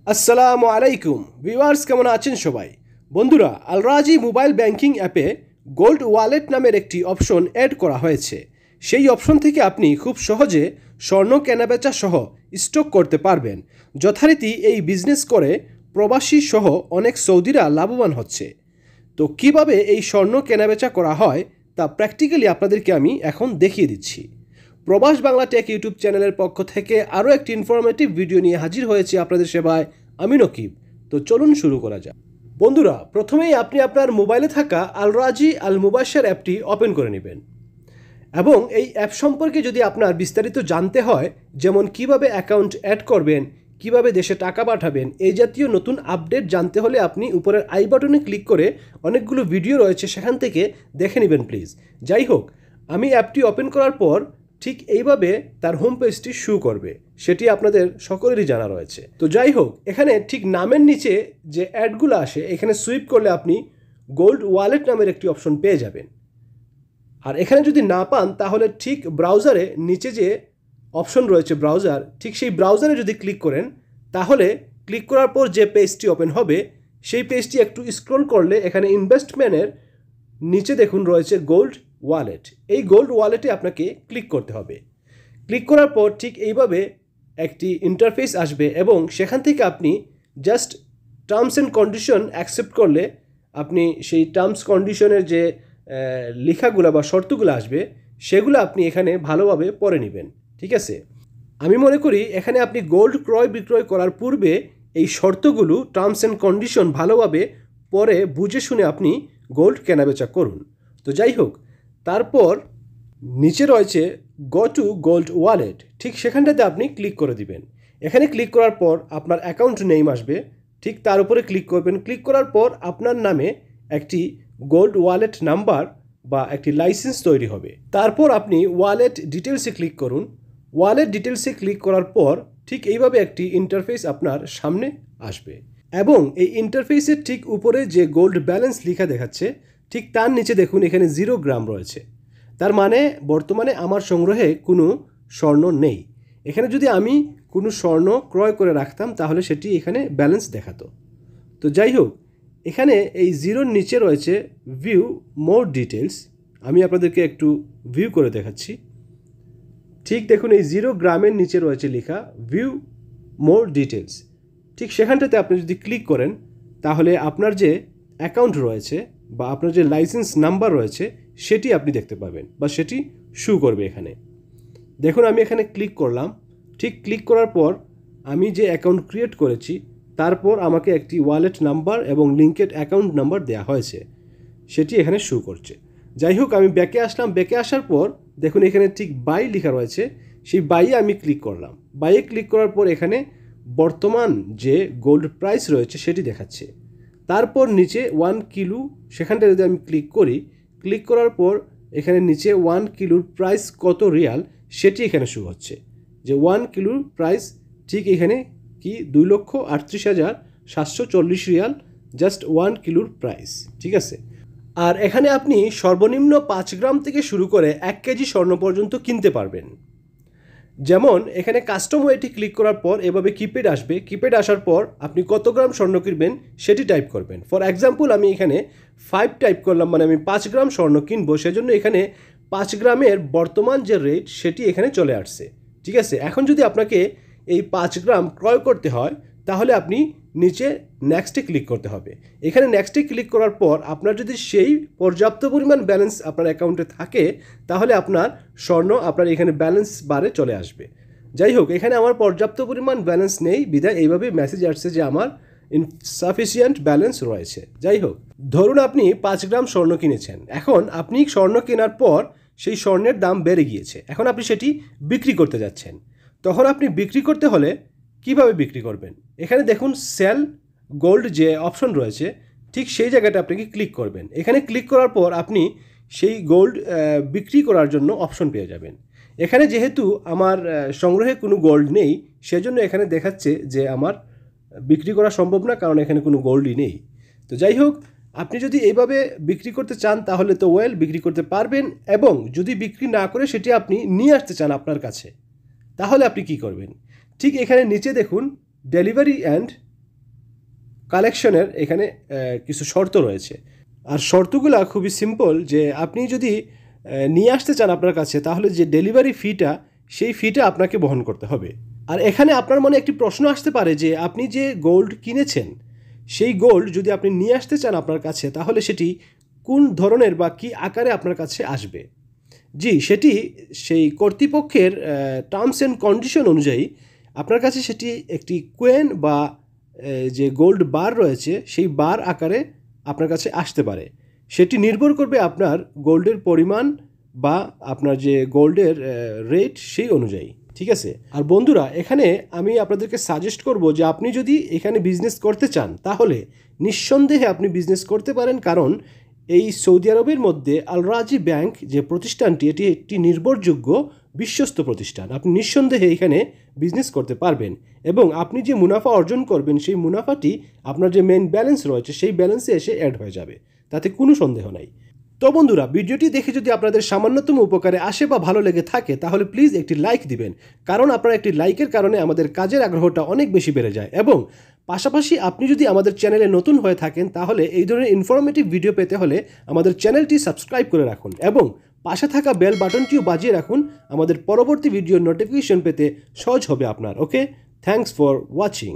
আসসালামু আলাইকুম ভিউয়ার্স, কেমন আছেন সবাই? বন্ধুরা, রাজি মোবাইল ব্যাংকিং অ্যাপে গোল্ড ওয়ালেট নামের একটি অপশন অ্যাড করা হয়েছে। সেই অপশন থেকে আপনি খুব সহজে স্বর্ণ কেনাবেচা সহ স্টক করতে পারবেন। যথারীতি এই বিজনেস করে প্রবাসী সহ অনেক সৌদিরা লাভবান হচ্ছে। তো কিভাবে এই স্বর্ণ কেনাবেচা করা হয় তা প্র্যাকটিক্যালি আপনাদেরকে আমি এখন দেখিয়ে দিচ্ছি। প্রবাস বাংলা টেক ইউটিউব চ্যানেলের পক্ষ থেকে আরও একটি ইনফরমেটিভ ভিডিও নিয়ে হাজির হয়েছি আপনাদের সেবায় আমি নকিব। তো চলুন শুরু করা যাক। বন্ধুরা, প্রথমেই আপনি আপনার মোবাইলে থাকা রাজি আল মুবাশশির অ্যাপটি ওপেন করে নেবেন এবং এই অ্যাপ সম্পর্কে যদি আপনার বিস্তারিত জানতে হয়, যেমন কিভাবে অ্যাকাউন্ট অ্যাড করবেন, কিভাবে দেশে টাকা পাঠাবেন, এই জাতীয় নতুন আপডেট জানতে হলে আপনি উপরের আই বাটনে ক্লিক করে অনেকগুলো ভিডিও রয়েছে, সেখান থেকে দেখে নেবেন প্লিজ। যাই হোক, আমি অ্যাপটি ওপেন করার পর ঠিক এইভাবে তার হোম পেজটি শো করবে, সেটি আপনাদের সকলেরই জানা রয়েছে। তো যাই হোক, এখানে ঠিক নামের নিচে যে অ্যাডগুলো আসে, এখানে সুইপ করলে আপনি গোল্ড ওয়ালেট নামের একটি অপশন পেয়ে যাবেন। আর এখানে যদি না পান তাহলে ঠিক ব্রাউজারে নিচে যে অপশন রয়েছে ব্রাউজার, ঠিক সেই ব্রাউজারে যদি ক্লিক করেন তাহলে ক্লিক করার পর যে পেজটি ওপেন হবে সেই পেজটি একটু স্ক্রল করলে এখানে ইনভেস্টমেন্টের নিচে দেখুন রয়েছে গোল্ড ওয়ালেট। এই গোল্ড ওয়ালেটে আপনাকে ক্লিক করতে হবে। ক্লিক করার পর ঠিক এইভাবে একটি ইন্টারফেস আসবে এবং সেখান থেকে আপনি just terms and condition accept করলে আপনি সেই টার্মস কন্ডিশনের যে লেখাগুলো বা শর্তগুলো আসবে সেগুলো আপনি এখানে ভালোভাবে পড়ে নেবেন। ঠিক আছে, আমি মনে করি এখানে আপনি গোল্ড ক্রয় বিক্রয় করার পূর্বে এই শর্তগুলো টার্মস অ্যান্ড কন্ডিশন ভালোভাবে পড়ে বুঝে শুনে আপনি গোল্ড কেনাবেচা করুন। তো যাই হোক, তারপর নিচে রয়েছে গো টু গোল্ড ওয়ালেট, ঠিক সেখানটাতে আপনি ক্লিক করে দিবেন। এখানে ক্লিক করার পর আপনার অ্যাকাউন্ট নেম আসবে, ঠিক তার উপরে ক্লিক করবেন। ক্লিক করার পর আপনার নামে একটি গোল্ড ওয়ালেট নাম্বার বা একটি লাইসেন্স তৈরি হবে। তারপর আপনি ওয়ালেট ডিটেলসে ক্লিক করুন। ওয়ালেট ডিটেলসে ক্লিক করার পর ঠিক এইভাবে একটি ইন্টারফেস আপনার সামনে আসবে এবং এই ইন্টারফেসের ঠিক উপরে যে গোল্ড ব্যালেন্স লেখা দেখাচ্ছে, ঠিক তার নিচে দেখুন এখানে 0 গ্রাম রয়েছে। তার মানে বর্তমানে আমার সংগ্রহে কোনো স্বর্ণ নেই। এখানে যদি আমি কোনো স্বর্ণ ক্রয় করে রাখতাম তাহলে সেটি এখানে ব্যালেন্স দেখাতো। তো যাই হোক, এখানে এই 0-র নিচে রয়েছে ভিউ মোর ডিটেলস। আমি আপনাদেরকে একটু ভিউ করে দেখাচ্ছি। ঠিক দেখুন এই 0 গ্রামের নিচে রয়েছে লেখা ভিউ মোর ডিটেলস। ঠিক সেখানটাতে আপনি যদি ক্লিক করেন তাহলে আপনার যে অ্যাকাউন্ট রয়েছে বা আপনার যে লাইসেন্স নাম্বার রয়েছে সেটি আপনি দেখতে পাবেন বা সেটি শো করবে এখানে। দেখুন আমি এখানে ক্লিক করলাম। ঠিক ক্লিক করার পর আমি যে অ্যাকাউন্ট ক্রিয়েট করেছি তারপর আমাকে একটি ওয়ালেট নাম্বার এবং লিঙ্কেড অ্যাকাউন্ট নাম্বার দেওয়া হয়েছে, সেটি এখানে শো করছে। যাই হোক, আমি ব্যাকে আসলাম। ব্যাকে আসার পর দেখুন এখানে ঠিক বাই লেখা রয়েছে, সেই বাইয়ে আমি ক্লিক করলাম। বাইয়ে ক্লিক করার পর এখানে বর্তমান যে গোল্ড প্রাইস রয়েছে সেটি দেখাচ্ছে। তারপর নিচে 1 কিলো, সেখানটা যদি আমি ক্লিক করি, ক্লিক করার পর এখানে নিচে 1 কিলোর প্রাইস কত রিয়াল সেটি এখানে শো হচ্ছে, যে 1 কিলোর প্রাইস ঠিক এখানে কি 2,38,740 রিয়াল, জাস্ট 1 কিলোর প্রাইস। ঠিক আছে, আর এখানে আপনি সর্বনিম্ন 5 গ্রাম থেকে শুরু করে 1 কেজি স্বর্ণ পর্যন্ত কিনতে পারবেন। যেমন এখানে কাস্টম ওয়েটে ক্লিক করার পর এভাবে কিপ্যাড আসবে। কিপ্যাড আসার পর আপনি কত গ্রাম স্বর্ণ কিনবেন সেটি টাইপ করবেন। ফর এক্সাম্পল আমি এখানে 5 টাইপ করলাম, মানে আমি 5 গ্রাম স্বর্ণ কিনবো, সেজন্য এখানে 5 গ্রামের বর্তমান যে রেট সেটি এখানে চলে আসছে। ঠিক আছে, এখন যদি আপনাকে এই 5 গ্রাম ক্রয় করতে হয় তাহলে আপনি নিচে নেক্সটে ক্লিক করতে হবে। এখানে নেক্সটে ক্লিক করার পর আপনার যদি সেই পর্যাপ্ত পরিমাণ ব্যালেন্স আপনার অ্যাকাউন্টে থাকে তাহলে আপনার স্বর্ণ আপনার এখানে ব্যালেন্স বারে চলে আসবে। যাই হোক, এখানে আমার পর্যাপ্ত পরিমাণ ব্যালেন্স নেই বিধায় এইভাবে মেসেজ আসছে যে আমার ইনসাফিসিয়েন্ট ব্যালেন্স রয়েছে। যাই হোক, ধরুন আপনি 5 গ্রাম স্বর্ণ কিনেছেন। এখন আপনি স্বর্ণ কেনার পর সেই স্বর্ণের দাম বেড়ে গিয়েছে, এখন আপনি সেটি বিক্রি করতে যাচ্ছেন। তখন আপনি বিক্রি করতে হলে কিভাবে বিক্রি করবেন? এখানে দেখুন সেল গোল্ড যে অপশন রয়েছে, ঠিক সেই জায়গাটা আপনাকে ক্লিক করবেন। এখানে ক্লিক করার পর আপনি সেই গোল্ড বিক্রি করার জন্য অপশন পেয়ে যাবেন। এখানে যেহেতু আমার সংগ্রহে কোনো গোল্ড নেই সেজন্য এখানে দেখাচ্ছে যে আমার বিক্রি করা সম্ভব না, কারণ এখানে কোনো গোল্ডই নেই। তো যাই হোক, আপনি যদি এইভাবে বিক্রি করতে চান তাহলে তো বিক্রি করতে পারবেন, এবং যদি বিক্রি না করে সেটি আপনি নিয়ে আসতে চান আপনার কাছে, তাহলে আপনি কি করবেন? ঠিক এখানে নিচে দেখুন ডেলিভারি অ্যান্ড কালেকশনের এখানে কিছু শর্ত রয়েছে। আর শর্তগুলো খুবই সিম্পল, যে আপনি যদি নিয়ে আসতে চান আপনার কাছে, তাহলে যে ডেলিভারি ফিটা, সেই ফিটা আপনাকে বহন করতে হবে। আর এখানে আপনার মনে একটি প্রশ্ন আসতে পারে যে আপনি যে গোল্ড কিনেছেন, সেই গোল্ড যদি আপনি নিয়ে আসতে চান আপনার কাছে, তাহলে সেটি কোন ধরনের বা কী আকারে আপনার কাছে আসবে। জি, সেটি সেই কর্তৃপক্ষের টার্মস অ্যান্ড কন্ডিশন অনুযায়ী আপনার কাছে সেটি একটি কোয়েন বা যে গোল্ড বার রয়েছে, সেই বার আকারে আপনার কাছে আসতে পারে। সেটি নির্ভর করবে আপনার গোল্ডের পরিমাণ বা আপনার যে গোল্ডের রেট সেই অনুযায়ী, ঠিক আছে। আর বন্ধুরা, এখানে আমি আপনাদেরকে সাজেস্ট করব যে আপনি যদি এখানে বিজনেস করতে চান, তাহলে নিঃসন্দেহে আপনি বিজনেস করতে পারেন, কারণ এই সৌদি আরবের মধ্যে আল রাজি ব্যাংক যে প্রতিষ্ঠানটি, এটি একটি নির্ভরযোগ্য বিশ্বস্ত প্রতিষ্ঠান। আপনি নিঃসন্দেহে এখানে বিজনেস করতে পারবেন এবং আপনি যে মুনাফা অর্জন করবেন, সেই মুনাফাটি আপনার যে মেইন ব্যালেন্স রয়েছে সেই ব্যালেন্সে এসে অ্যাড হয়ে যাবে, তাতে কোনো সন্দেহ নাই। তো বন্ধুরা, ভিডিওটি দেখে যদি আপনাদের সামান্যতম উপকারে আসে বা ভালো লেগে থাকে, তাহলে প্লিজ একটি লাইক দিবেন, কারণ আপনার একটি লাইকের কারণে আমাদের কাজের আগ্রহটা অনেক বেশি বেড়ে যায়। এবং পাশাপাশি আপনি যদি আমাদের চ্যানেলে নতুন হয়ে থাকেন, তাহলে এই ধরনের ইনফরমেটিভ ভিডিও পেতে হলে আমাদের চ্যানেলটি সাবস্ক্রাইব করে রাখুন এবং পাশে থাকা বেল বাটনটিও বাজিয়ে রাখুন। আমাদের পরবর্তী ভিডিওর নোটিফিকেশন পেতে সহজ হবে আপনার। ওকে, থ্যাঙ্কস ফর ওয়াচিং।